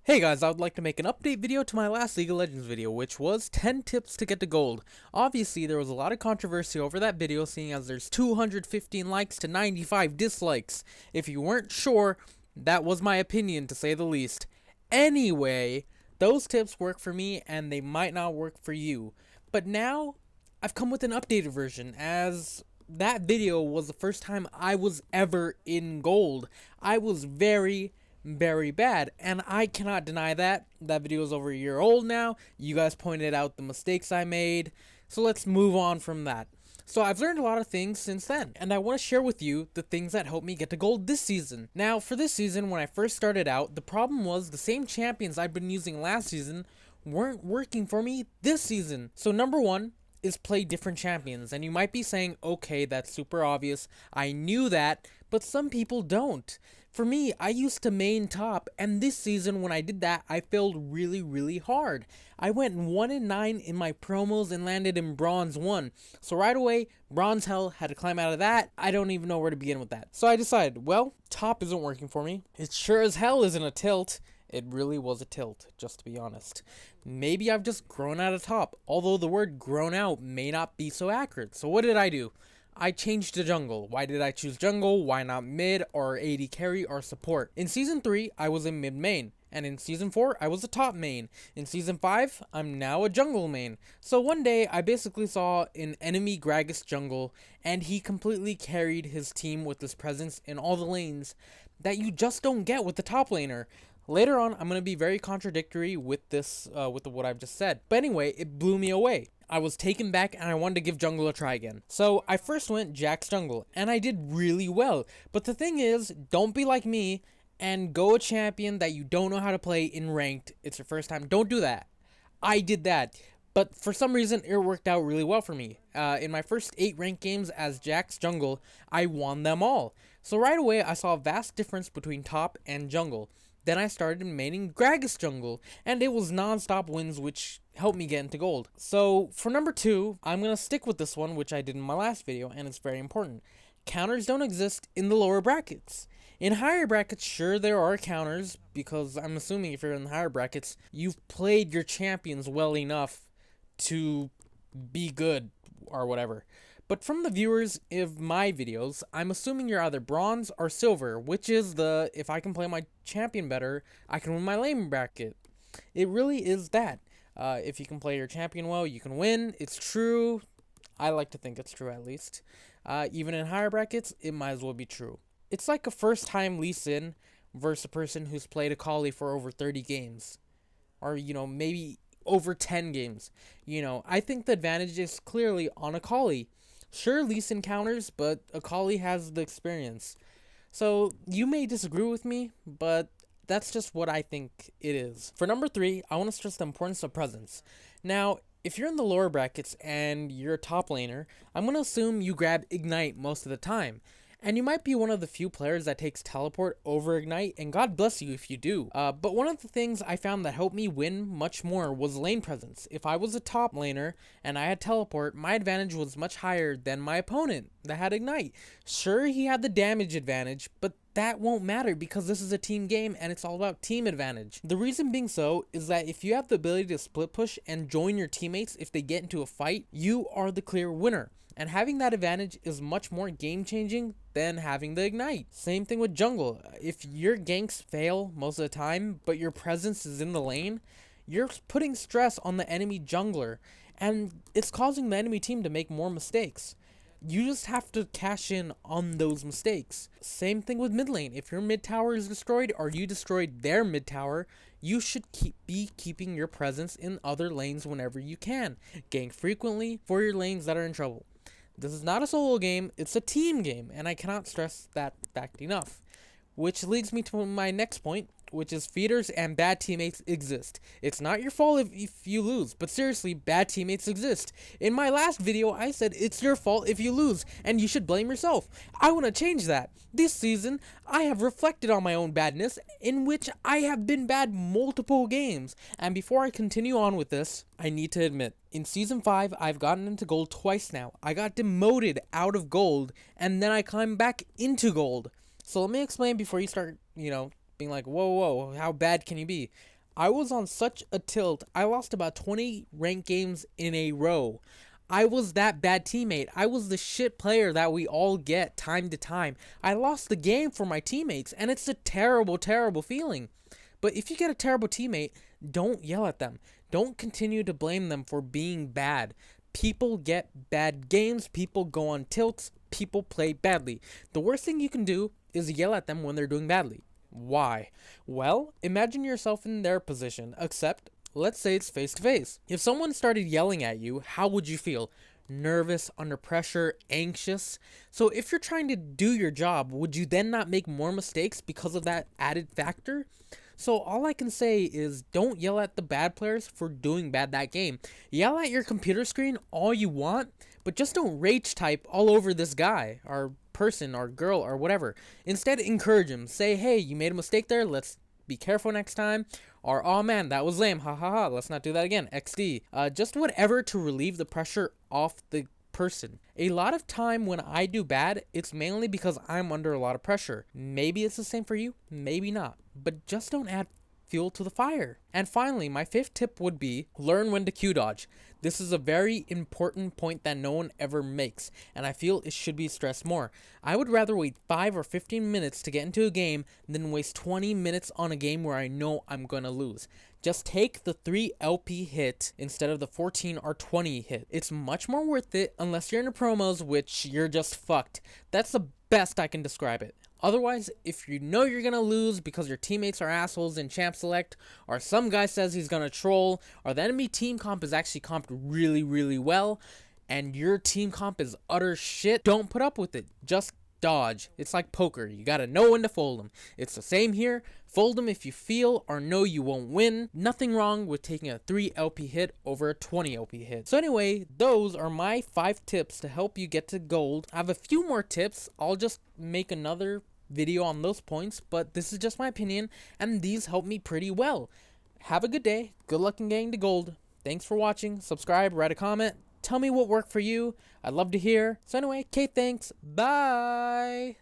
Hey guys, I would like to make an update video to my last League of Legends video, which was 10 tips to get to gold. Obviously, there was a lot of controversy over that video, seeing as there's 215 likes to 95 dislikes. If you weren't sure, that was my opinion, to say the least. Anyway, those tips work for me, and they might not work for you. But now, I've come with an updated version, as that video was the first time I was ever in gold. I was very bad, and I cannot deny that. That video is over a year old now. You guys pointed out the mistakes I made, so let's move on from that. So I've learned a lot of things since then, and I want to share with you the things that helped me get to gold this season. Now, for this season, when I first started out, the problem was the same champions I'd been using last season weren't working for me this season. So number one is play different champions, and you might be saying, okay, that's super obvious, I knew that, but some people don't. For me, I used to main top, and this season when I did that, I failed really hard. I went 1-9 in my promos and landed in bronze 1. So right away, bronze hell, had to climb out of that. I don't even know where to begin with that. So I decided, well, top isn't working for me. It sure as hell isn't a tilt. It really was a tilt, just to be honest. Maybe I've just grown out of top, although the word grown out may not be so accurate. So what did I do? I changed to jungle. Why did I choose jungle? Why not mid or AD carry or support? In Season 3, I was a mid main. And in Season 4, I was a top main. In Season 5, I'm now a jungle main. So one day, I basically saw an enemy Gragas jungle, and he completely carried his team with his presence in all the lanes that you just don't get with the top laner. Later on, I'm going to be very contradictory with this, with what I've just said. But anyway, it blew me away. I was taken back and I wanted to give jungle a try again. So I first went Jax jungle, and I did really well. But the thing is, don't be like me and go a champion that you don't know how to play in ranked. It's your first time. Don't do that. I did that. But for some reason, it worked out really well for me. In my first 8 ranked games as Jax jungle, I won them all. So right away, I saw a vast difference between top and jungle. Then I started maining Gragas jungle, and it was non-stop wins, which helped me get into gold. So for number 2, I'm going to stick with this one, which I did in my last video, and it's very important. Counters don't exist in the lower brackets. In higher brackets, sure, there are counters, because I'm assuming if you're in the higher brackets, you've played your champions well enough to be good, or whatever. But from the viewers of my videos, I'm assuming you're either bronze or silver, which is the, if I can play my champion better, I can win my lane bracket. It really is that. If you can play your champion well, you can win. It's true. I like to think it's true, at least. Even in higher brackets, it might as well be true. It's like a first-time Lee Sin versus a person who's played Akali for over 30 games. Or, maybe over 10 games. I think the advantage is clearly on Akali. Sure, Lee Sin counters, but Akali has the experience. So, you may disagree with me, but that's just what I think it is. For number 3, I want to stress the importance of presence. Now, if you're in the lower brackets and you're a top laner, I'm going to assume you grab Ignite most of the time. And you might be one of the few players that takes teleport over Ignite, and God bless you if you do. But one of the things I found that helped me win much more was lane presence. If I was a top laner and I had teleport, my advantage was much higher than my opponent that had Ignite. Sure, he had the damage advantage, but that won't matter because this is a team game and it's all about team advantage. The reason being so is that if you have the ability to split push and join your teammates if they get into a fight, you are the clear winner. And having that advantage is much more game-changing than having the Ignite. Same thing with jungle. If your ganks fail most of the time, but your presence is in the lane, you're putting stress on the enemy jungler, and it's causing the enemy team to make more mistakes. You just have to cash in on those mistakes. Same thing with mid lane. If your mid tower is destroyed or you destroyed their mid tower, you should be keeping your presence in other lanes whenever you can. Gank frequently for your lanes that are in trouble. This is not a solo game, it's a team game, and I cannot stress that fact enough. Which leads me to my next point, which is feeders and bad teammates exist. It's not your fault if you lose, but seriously, bad teammates exist. In my last video, I said it's your fault if you lose, and you should blame yourself. I want to change that. This season, I have reflected on my own badness, in which I have been bad multiple games. And before I continue on with this, I need to admit, in Season 5, I've gotten into gold twice now. I got demoted out of gold, and then I climbed back into gold. So let me explain before you start, being like, whoa, how bad can you be? I was on such a tilt, I lost about 20 ranked games in a row. I was that bad teammate. I was the shit player that we all get time to time. I lost the game for my teammates, and it's a terrible, terrible feeling. But if you get a terrible teammate, don't yell at them. Don't continue to blame them for being bad. People get bad games, people go on tilts, people play badly. The worst thing you can do is yell at them when they're doing badly. Why? Well, imagine yourself in their position, except let's say it's face to face. If someone started yelling at you, how would you feel? Nervous, under pressure, anxious? So if you're trying to do your job, would you then not make more mistakes because of that added factor? So all I can say is don't yell at the bad players for doing bad that game. Yell at your computer screen all you want, but just don't rage type all over this guy or person or girl or whatever. Instead, encourage him. Say, hey, you made a mistake there. Let's be careful next time. Or, oh man, that was lame. Ha ha ha. Let's not do that again. XD. Just whatever to relieve the pressure off the person. A lot of time when I do bad, it's mainly because I'm under a lot of pressure. Maybe it's the same for you, maybe not. But just don't add fuel to the fire. And finally, my fifth tip would be learn when to Q dodge. This is a very important point that no one ever makes, and I feel it should be stressed more. I would rather wait 5 or 15 minutes to get into a game than waste 20 minutes on a game where I know I'm gonna lose. Just take the 3 LP hit instead of the 14 or 20 hit. It's much more worth it unless you're in the promos, which you're just fucked. That's the best I can describe it. Otherwise, if you know you're gonna lose because your teammates are assholes in Champ Select, or some guy says he's gonna troll, or the enemy team comp is actually comped really, really well, and your team comp is utter shit, don't put up with it. Just dodge. It's like poker. You gotta know when to fold them. It's the same here. Fold them if you feel or know you won't win. Nothing wrong with taking a 3 LP hit over a 20 LP hit. So anyway, those are my 5 tips to help you get to gold. I have a few more tips. I'll just make another video on those points, but this is just my opinion, and these help me pretty well. Have a good day. Good luck in getting to gold. Thanks for watching. Subscribe, write a comment. Tell me what worked for you. I'd love to hear. So anyway, Kate, thanks. Bye.